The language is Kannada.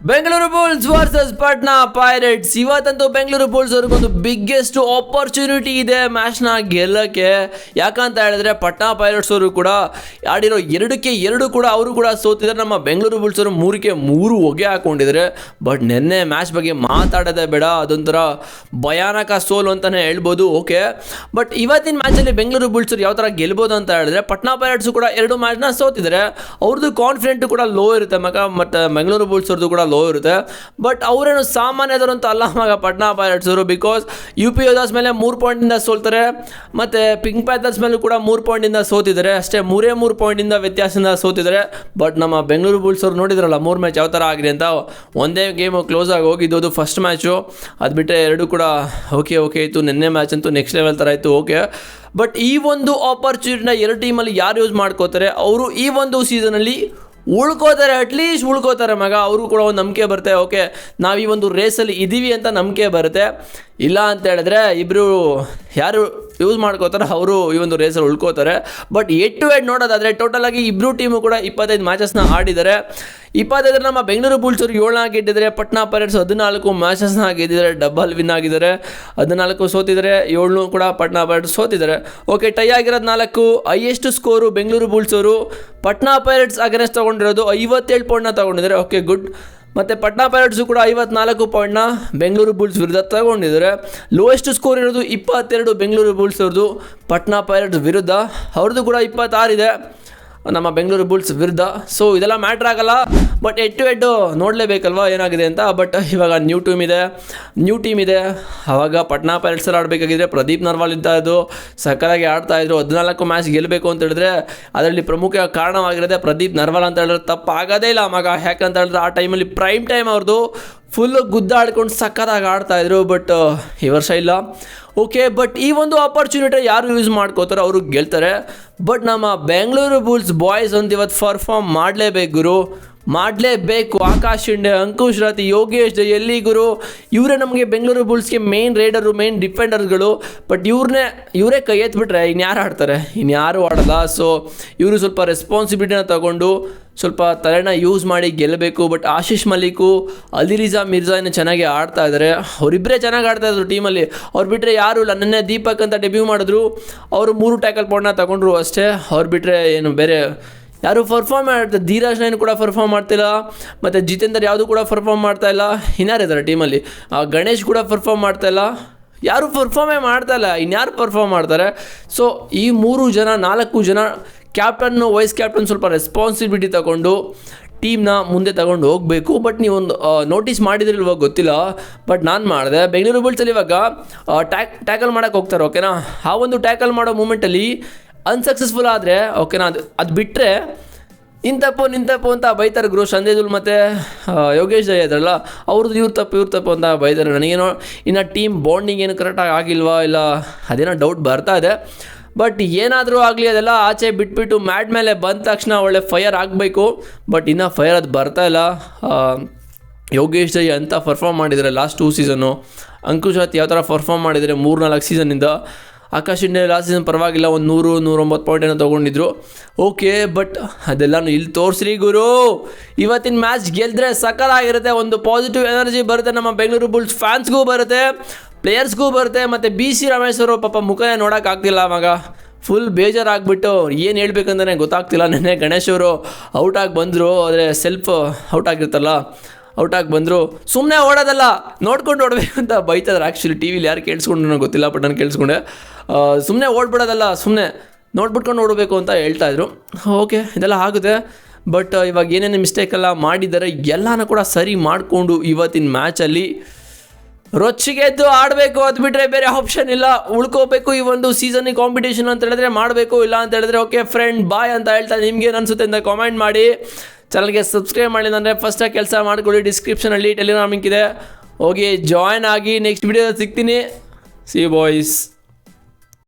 Bengaluru Bulls versus Patna Pirates. ಇವತ್ತಂತೂ ಬೆಂಗಳೂರು ಬುಲ್ಸ್ ಅವ್ರಿಗೊಂದು ಬಿಗ್ಗೆಸ್ಟ್ ಆಪರ್ಚುನಿಟಿ ಇದೆ ಮ್ಯಾಚ್ನ ಗೆಲ್ಲಕ್ಕೆ. ಯಾಕಂತ ಹೇಳಿದ್ರೆ ಪಾಟ್ನಾ ಪೈರೇಟ್ಸ್ ಅವರು ಕೂಡ ಆಡಿರೋ 2-2 ಕೂಡ ಅವರು ಕೂಡ ಸೋತಿದ್ದಾರೆ. ನಮ್ಮ ಬೆಂಗಳೂರು ಬುಲ್ಸ್ ಅವರು 3-3 ಹೊಗೆ ಹಾಕೊಂಡಿದ್ದಾರೆ. ಬಟ್ ನಿನ್ನೆ ಮ್ಯಾಚ್ ಬಗ್ಗೆ ಮಾತಾಡೋದೇ ಬೇಡ, ಅದೊಂಥರ ಭಯಾನಕ ಸೋಲು ಅಂತಲೇ ಹೇಳ್ಬೋದು. ಓಕೆ, ಬಟ್ ಇವತ್ತಿನ ಮ್ಯಾಚಲ್ಲಿ ಬೆಂಗಳೂರು ಬುಲ್ಸ್ ಅವರು ಯಾವ ಥರ ಗೆಲ್ಬೋದು ಅಂತ ಹೇಳಿದ್ರೆ, ಪಾಟ್ನಾ ಪೈರೇಟ್ಸು ಕೂಡ 2 ಮ್ಯಾಚ್ನ ಸೋತಿದ್ದಾರೆ. ಅವ್ರದ್ದು ಕಾನ್ಫಿಡೆಂಟು ಕೂಡ ಲೋ ಇರುತ್ತೆ ಮತ್ತು ಬೆಂಗಳೂರು ಬುಲ್ಸ್ ಅವ್ರದ್ದು ಕೂಡ ಲೋ ಇರುತ್ತೆ. ಬಟ್ ಅವರೇನು ಸಾಮಾನ್ಯದವರು ಅಂತ ಅಲ್ಲ ಪಾಟ್ನಾ ಪೈರೇಟ್ಸ್ ಅವರು. ಬಿಕಾಸ್ UP ಯೋಧಾಸ್ ಮೇಲೆ 3 ಪಾಯಿಂಟಿಂದ ಸೋಲ್ತಾರೆ, ಮತ್ತು ಪಿಂಕ್ ಪ್ಯಾಂಥರ್ಸ್ ಮೇಲೂ ಕೂಡ 3 ಪಾಯಿಂಟಿಂದ ಸೋತಿದ್ದಾರೆ. ಅಷ್ಟೇ 3 ಪಾಯಿಂಟಿಂದ ವ್ಯತ್ಯಾಸದಿಂದ ಸೋತಿದ್ದಾರೆ. ಬಟ್ ನಮ್ಮ ಬೆಂಗಳೂರು ಬುಲ್ಸ್ ಅವರು ನೋಡಿದ್ರಲ್ಲ 3 ಮ್ಯಾಚ್ ಯಾವ ಥರ ಆಗಿದೆ ಅಂತ. ಒಂದೇ ಗೇಮು ಕ್ಲೋಸ್ ಆಗಿ ಹೋಗಿದ್ದು, ಅದು ಫಸ್ಟ್ ಮ್ಯಾಚು. ಅದು ಬಿಟ್ಟರೆ 2 ಕೂಡ ಓಕೆ ಇತ್ತು. ನಿನ್ನೆ ಮ್ಯಾಚ್ ಅಂತೂ ನೆಕ್ಸ್ಟ್ ಲೆವೆಲ್ ಥರ ಇತ್ತು. ಓಕೆ, ಬಟ್ ಈ ಒಂದು ಆಪರ್ಚುನಿಟಿನ 2 ಟೀಮಲ್ಲಿ ಯಾರು ಯೂಸ್ ಮಾಡ್ಕೋತಾರೆ, ಅವರು ಈ ಒಂದು ಸೀಸನಲ್ಲಿ ಉಳ್ಕೋತಾರೆ. ಅಟ್ಲೀಸ್ಟ್ ಉಳ್ಕೋತಾರೆ ಅವರು ಕೂಡ ಒಂದು ನಂಬಿಕೆ ಬರುತ್ತೆ. ಓಕೆ, ನಾವು ಈ ಒಂದು ರೇಸಲ್ಲಿ ಇದ್ದೀವಿ ಅಂತ ನಂಬಿಕೆ ಬರುತ್ತೆ. ಇಲ್ಲ ಅಂತ ಹೇಳಿದ್ರೆ ಇಬ್ಬರು ಯಾರು ಯೂಸ್ ಮಾಡ್ಕೋತಾರೆ ಅವರು ಈ ಒಂದು ರೇಸಲ್ಲಿ ಉಳ್ಕೋತಾರೆ. ಬಟ್ 8-8 ನೋಡೋದಾದರೆ ಟೋಟಲಾಗಿ ಇಬ್ಬರು ಟೀಮು ಕೂಡ 25 ಮ್ಯಾಚಸ್ನ ಆಡಿದ್ದಾರೆ. 25 ನಮ್ಮ ಬೆಂಗಳೂರು ಬುಲ್ಸ್ ಅವರು 7 ಗೆದ್ದಿದ್ದಾರೆ. ಪಾಟ್ನಾ ಪೈರೇಟ್ಸ್ 14 ಮ್ಯಾಚಸ್ನ ಗೆದ್ದಿದ್ದಾರೆ, ಡಬಲ್ ವಿನ್ ಆಗಿದ್ದಾರೆ. 14 ಸೋತಿದ್ದಾರೆ, 7 ಕೂಡ ಪಾಟ್ನಾ ಪೈರೇಟ್ಸ್ ಸೋತಿದ್ದಾರೆ. ಓಕೆ, ಟೈ ಆಗಿರೋದು 4. ಹೈಯೆಸ್ಟ್ ಸ್ಕೋರು ಬೆಂಗಳೂರು ಬುಲ್ಸ್ ಅವರು ಪಾಟ್ನಾ ಪೈರೇಟ್ಸ್ ಅಗೇನ್ಸ್ಟ್ ತೊಗೊಂಡಿರೋದು 57 ಪಾಯಿಂಟ್ನ ತೊಗೊಂಡಿದ್ದಾರೆ. Okay, good. ಮತ್ತು ಪಾಟ್ನಾ ಪೈರೇಟ್ಸು ಕೂಡ 54 ಪಾಯಿಂಟ್ನ ಬೆಂಗಳೂರು ಬುಲ್ಸ್ ವಿರುದ್ಧ ತಗೊಂಡಿದ್ದಾರೆ. ಲೋಯೆಸ್ಟ್ ಸ್ಕೋರ್ ಇರೋದು 22 ಬೆಂಗಳೂರು ಬುಲ್ಸ್ ಅವ್ರದ್ದು ಪಾಟ್ನಾ ಪೈರೇಟ್ಸ್ ವಿರುದ್ಧ. ಅವ್ರದ್ದು ಕೂಡ 26 ಇದೆ ನಮ್ಮ ಬೆಂಗಳೂರು ಬುಲ್ಸ್ ವಿರುದ್ಧ. ಸೊ ಇದೆಲ್ಲ ಮ್ಯಾಟ್ರ್ ಆಗಲ್ಲ. ಬಟ್ 8-8 ನೋಡಲೇಬೇಕಲ್ವ ಏನಾಗಿದೆ ಅಂತ. ಬಟ್ ಇವಾಗ ನ್ಯೂ ಟೀಮ್ ಇದೆ. ಆವಾಗ ಪಾಟ್ನಾ ಪೈರೇಟ್ಸಲ್ಲಿ ಆಡಬೇಕಾಗಿದ್ರೆ ಪ್ರದೀಪ್ ನರ್ವಾಲ್ ಇದ್ದು ಸಕ್ಕರಾಗಿ ಆಡ್ತಾಯಿದ್ರು. 14 ಮ್ಯಾಚ್ ಗೆಲ್ಲಬೇಕು ಅಂತ ಹೇಳಿದ್ರೆ ಅದರಲ್ಲಿ ಪ್ರಮುಖ ಕಾರಣವಾಗಿರೋದೇ ಪ್ರದೀಪ್ ನರ್ವಾಲ್ ಅಂತ ಹೇಳಿದ್ರೆ ತಪ್ಪಾಗೋದೇ ಇಲ್ಲ ಯಾಕಂತ ಹೇಳಿದ್ರೆ ಆ ಟೈಮಲ್ಲಿ ಪ್ರೈಮ್ ಟೈಮ್ ಅವ್ರದ್ದು ಫುಲ್ಲು ಗುದ್ದಾಡ್ಕೊಂಡು ಸಕ್ಕತ್ತಾಗಿ ಆಡ್ತಾಯಿದ್ರು. ಬಟ್ ಈ ವರ್ಷ ಇಲ್ಲ. ಓಕೆ, ಬಟ್ ಈ ಒಂದು ಆಪರ್ಚುನಿಟಿ ಯಾರು ಯೂಸ್ ಮಾಡ್ಕೋತಾರೋ ಅವರು ಗೆಲ್ತಾರೆ. ಬಟ್ ನಮ್ಮ ಬೆಂಗಳೂರು ಬುಲ್ಸ್ ಬಾಯ್ಸ್ ಒಂದು ಇವತ್ತು ಪರ್ಫಾರ್ಮ್ ಮಾಡಲೇಬೇಕು. ಆಕಾಶ್ ಶಿಂಡೆ, ಅಂಕುಶ್ ರಾತಿ, ಯೋಗೇಶ್ ಜೈ, ಎಲ್ಲಿ ಗುರು, ಇವರೇ ನಮಗೆ ಬೆಂಗಳೂರು ಬುಲ್ಸ್ಗೆ ಮೇನ್ ರೈಡರು, ಮೇನ್ ಡಿಫೆಂಡರ್ಗಳು. ಬಟ್ ಇವರೇ ಕೈ ಎತ್ಬಿಟ್ರೆ ಇನ್ಯಾರು ಆಡ್ತಾರೆ? ಇನ್ಯಾರು ಆಡಲ್ಲ. ಸೊ ಇವರು ಸ್ವಲ್ಪ ರೆಸ್ಪಾನ್ಸಿಬಿಲಿಟಿನ ತಗೊಂಡು ಸ್ವಲ್ಪ ತಲೆನ ಯೂಸ್ ಮಾಡಿ ಗೆಲ್ಲಬೇಕು. ಬಟ್ ಆಶೀಶ್ ಮಲಿಕು, ಅಲಿರಿಜಾ ಮಿರ್ಜಾ ಇನ್ನೂ ಚೆನ್ನಾಗಿ ಆಡ್ತಾ ಇದ್ದಾರೆ. ಅವರಿಬ್ಬರೇ ಚೆನ್ನಾಗಿ ಆಡ್ತಾಯಿದ್ರು ಟೀಮಲ್ಲಿ. ಅವ್ರು ಬಿಟ್ಟರೆ ಯಾರು ಇಲ್ಲ. ನೆನ್ನೆ ದೀಪಕ್ ಅಂತ ಡೆಬ್ಯೂ ಮಾಡಿದ್ರು, ಅವರು 3 ಟ್ಯಾಕಲ್ ಪಾಯಿಂಟ್ನ ತಗೊಂಡ್ರು ಅಷ್ಟೇ. ಅವ್ರು ಬಿಟ್ಟರೆ ಏನು ಬೇರೆ ಯಾರು ಪರ್ಫಾರ್ಮ್ ಮಾಡ್ತಾರೆ? ಧೀರಾಜ್ ನೈನ್ ಕೂಡ ಪರ್ಫಾರ್ಮ್ ಮಾಡ್ತಿಲ್ಲ, ಮತ್ತು ಜಿತೇಂದರ್ ಯಾವುದು ಕೂಡ ಪರ್ಫಾರ್ಮ್ ಮಾಡ್ತಾಯಿಲ್ಲ. ಇನ್ಯಾರಿದ್ದಾರೆ ಟೀಮಲ್ಲಿ? ಗಣೇಶ್ ಕೂಡ ಪರ್ಫಾರ್ಮ್ ಮಾಡ್ತಾಯಿಲ್ಲ. ಯಾರು ಪರ್ಫಾರ್ಮೇ ಮಾಡ್ತಾಯಿಲ್ಲ, ಇನ್ಯಾರು ಪರ್ಫಾರ್ಮ್ ಮಾಡ್ತಾರೆ? ಸೊ ಈ 4 ಜನ ಕ್ಯಾಪ್ಟನ್ನು, ವೈಸ್ ಕ್ಯಾಪ್ಟನ್ ಸ್ವಲ್ಪ ರೆಸ್ಪಾನ್ಸಿಬಿಲಿಟಿ ತಗೊಂಡು ಟೀಮ್ನ ಮುಂದೆ ತಗೊಂಡು ಹೋಗಬೇಕು. ಬಟ್ ನೀವೊಂದು ನೋಟಿಸ್ ಮಾಡಿದ್ರಿಲ್ವ ಗೊತ್ತಿಲ್ಲ, ಬಟ್ ನಾನು ಮಾಡಿದೆ. ಬೆಂಗಳೂರು ಬುಲ್ಸಲ್ಲಿ ಇವಾಗ ಟ್ಯಾಕಲ್ ಮಾಡೋಕ್ಕೆ ಹೋಗ್ತಾರೆ. ಓಕೆನಾ, ಆ ಒಂದು ಟ್ಯಾಕಲ್ ಮಾಡೋ ಮೂಮೆಂಟಲ್ಲಿ ಅನ್ಸಕ್ಸಸ್ಫುಲ್ ಆದರೆ ಓಕೆನಾ, ಅದು ಬಿಟ್ಟರೆ ನಿಂತಪ್ಪು ಅಂತ ಬೈತಾರೆ ಗುರು. ಸಂದೇದುಲ್ ಮತ್ತು ಯೋಗೇಶ್ ಜೈ ಇದ್ರಲ್ಲ, ಅವ್ರದ್ದು ಇವ್ರ ತಪ್ಪು ಅಂತ ಬೈತಾರೆ. ನನಗೇನೋ ಇನ್ನು ಟೀಮ್ ಬಾಂಡಿಂಗ್ ಏನು ಕರೆಕ್ಟಾಗಿ ಆಗಿಲ್ವಾ ಇಲ್ಲ ಅದೇನೋ ಡೌಟ್ ಬರ್ತಾ ಇದೆ. ಬಟ್ ಏನಾದರೂ ಆಗಲಿ ಅದೆಲ್ಲ ಆಚೆ ಬಿಟ್ಬಿಟ್ಟು ಮ್ಯಾಟ್ ಮೇಲೆ ಬಂದ ತಕ್ಷಣ ಒಳ್ಳೆ ಫೈರ್ ಆಗಬೇಕು. ಬಟ್ ಇನ್ನೂ ಫೈರ್ ಅದು ಬರ್ತಾ ಇಲ್ಲ. ಯೋಗೇಶ್ ಜೈ ಅಂತ ಪರ್ಫಾರ್ಮ್ ಮಾಡಿದ್ದಾರೆ ಲಾಸ್ಟ್ 2 ಸೀಸನ್ನು. ಅಂಕುಶ್ ರಾತ್ ಯಾವ ಥರ ಪರ್ಫಾರ್ಮ್ ಮಾಡಿದರೆ 3-4 ಸೀಸನ್ನಿಂದ. ಆಕಾಶ್ ಇಂಡಿಯಾ ಲಾಸ್ಟ್ ಸೀಸನ್ ಪರವಾಗಿಲ್ಲ, ಒಂದು 100-109 ಪಾಯಿಂಟನ್ನು ತೊಗೊಂಡಿದ್ರು. ಓಕೆ, ಬಟ್ ಅದೆಲ್ಲನೂ ಇಲ್ಲಿ ತೋರಿಸ್ರಿ ಗುರು. ಇವತ್ತಿನ ಮ್ಯಾಚ್ ಗೆದ್ದರೆ ಸಕ್ಕತ್ತಾಗಿರುತ್ತೆ. ಒಂದು ಪಾಸಿಟಿವ್ ಎನರ್ಜಿ ಬರುತ್ತೆ ನಮ್ಮ ಬೆಂಗಳೂರು ಬುಲ್ಸ್ ಫ್ಯಾನ್ಸ್ಗೂ ಬರುತ್ತೆ, ಪ್ಲೇಯರ್ಸ್ಗೂ ಬರುತ್ತೆ. ಮತ್ತು BC ರಮೇಶ್ ಅವರು ಪಾಪ ಮುಖನೇ ನೋಡೋಕ್ಕಾಗ್ತಿಲ್ಲ ಫುಲ್ ಬೇಜಾರಾಗ್ಬಿಟ್ಟು ಏನು ಹೇಳ್ಬೇಕಂತಲೇ ಗೊತ್ತಾಗ್ತಿಲ್ಲ. ನೆನ್ನೆ ಗಣೇಶ್ ಅವರು ಔಟಾಗಿ ಬಂದರು, ಆದರೆ ಸೆಲ್ಫ್ ಔಟ್ ಆಗಿರ್ತಾರಲ್ಲ, ಔಟಾಗಿ ಬಂದರು. ಸುಮ್ಮನೆ ಓಡೋದಲ್ಲ, ನೋಡ್ಕೊಂಡು ಓಡಬೇಕು ಅಂತ ಬೈತಾರೆ. ಆ್ಯಕ್ಚುಲಿ TVಲಿ ಯಾರು ಕೇಳಿಸ್ಕೊಂಡು ನನಗೆ ಗೊತ್ತಿಲ್ಲ, ಬಟ್ ನಾನು ಕೇಳಿಸ್ಕೊಂಡೆ. ಸುಮ್ಮನೆ ಓಡ್ಬಿಡೋದಲ್ಲ, ಸುಮ್ಮನೆ ನೋಡ್ಬಿಟ್ಕೊಂಡು ಓಡಬೇಕು ಅಂತ ಹೇಳ್ತಾಯಿದ್ರು. ಓಕೆ, ಇದೆಲ್ಲ ಆಗುತ್ತೆ. ಬಟ್ ಇವಾಗ ಏನೇನು ಮಿಸ್ಟೇಕೆಲ್ಲ ಮಾಡಿದ್ದಾರೆ ಎಲ್ಲನೂ ಕೂಡ ಸರಿ ಮಾಡಿಕೊಂಡು ಇವತ್ತಿನ ಮ್ಯಾಚಲ್ಲಿ ರೊಚ್ಚಿಗೆದ್ದು ಆಡಬೇಕು. ಅದು ಬಿಟ್ಟರೆ ಬೇರೆ ಆಪ್ಷನ್ ಇಲ್ಲ. ಉಳ್ಕೋಬೇಕು ಈ ಒಂದು ಸೀಸನ್ನಿಗೆ ಕಾಂಪಿಟೇಷನ್ ಅಂತ ಹೇಳಿದ್ರೆ ಮಾಡಬೇಕು. ಇಲ್ಲ ಅಂತ ಹೇಳಿದ್ರೆ ಓಕೆ ಫ್ರೆಂಡ್ ಬಾಯ್ ಅಂತ ಹೇಳ್ತಾ ನಿಮ್ಗೇನು ಅನಿಸುತ್ತೆ ಅಂತ ಕಾಮೆಂಟ್ ಮಾಡಿ. ಚಾನಲ್ಗೆ ಸಬ್ಸ್ಕ್ರೈಬ್ ಮಾಡಿಲ್ಲ ಅಂದರೆ ಫಸ್ಟಾಗಿ ಕೆಲಸ ಮಾಡ್ಕೊಳ್ಳಿ. ಡಿಸ್ಕ್ರಿಪ್ಷನಲ್ಲಿ ಟೆಲಿಗ್ರಾಮ್ ಲಿಂಕ್ ಇದೆ, ಹೋಗಿ ಜಾಯ್ನ್ ಆಗಿ. ನೆಕ್ಸ್ಟ್ ವಿಡಿಯೋದಲ್ಲಿ ಸಿಗ್ತೀನಿ. C boys.